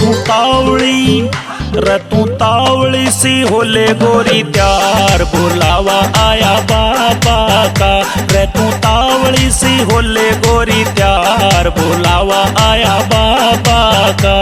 तू तावड़ी रे तू तावड़ी सी होले गोरी त्यार बुलावा आया बाबा का। रे तू तावड़ी सी होले गोरी त्यार बुलावा आया बाबा का।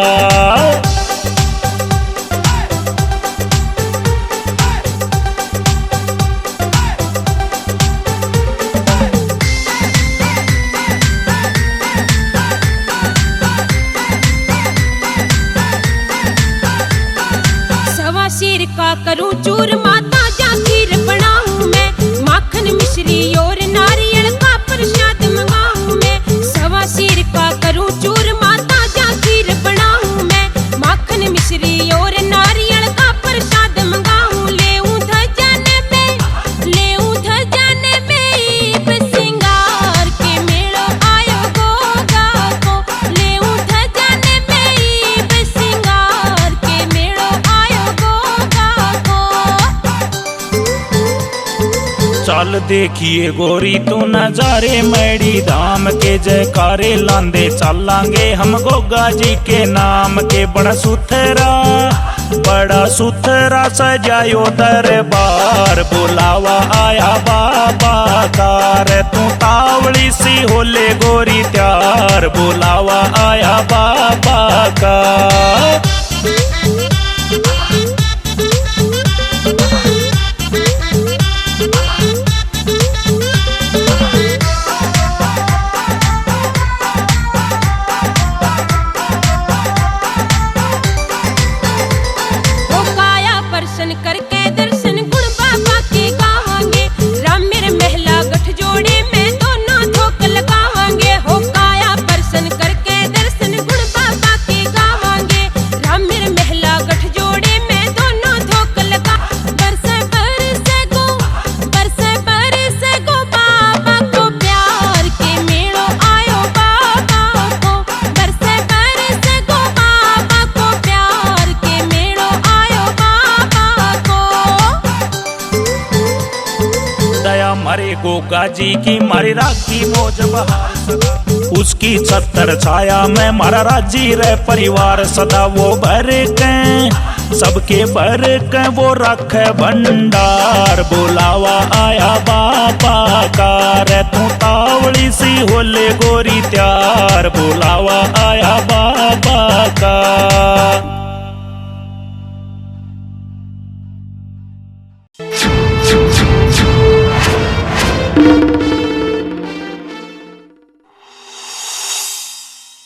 सिर का करूं चूरमा ताजा खीर बनाऊं मैं, माखन मिश्री और नारियल का प्रसाद मंगाऊं मैं। सवा सिर का करूं चूरमा ताजा खीर बनाऊं मैं, माखन मिश्री और नारियल का प्रसाद मंगाऊं। लेऊं धजाने में सिंगार के मेलो आयो गोगा को। लेऊं धजाने में सिंगार के मेलो आयो चल देखिए गोरी तू नजारे मैडी धाम के जयकारे लांदे चलांगे हम गोगा जी के नाम के। बड़ा सुथरा सजायो दरबार बुलावा आया बाबा का। रे तू तावड़ी सी होले गोरी त्यार बुलावा आया बाबा का। करके दर्शन गुण बाबा के गावांगे, राम मेरे महला गठ जोड़े में दोनों धोक लगावांगे। हो काया दर्शन करके दर्शन गुण बाबा के गावांगे, राम मेरे महला गठ जोड़े में दोनों धोक लगा। बरसे गो बाबा को प्यार के मेलो आयो बाबा को। बरसे गो बाबा को प्यार के मेलो आयो बाबा को। दया मारे गोगा जी की मारी राखी मौज बहार सदा, उसकी छत्र छाया में मारा राजी रह परिवार सदा। वो भर के सबके भर के वो रखे भंडार बुलावा आया बाबा का। रे तू तावड़ी सी होले गोरी त्यार बुलावा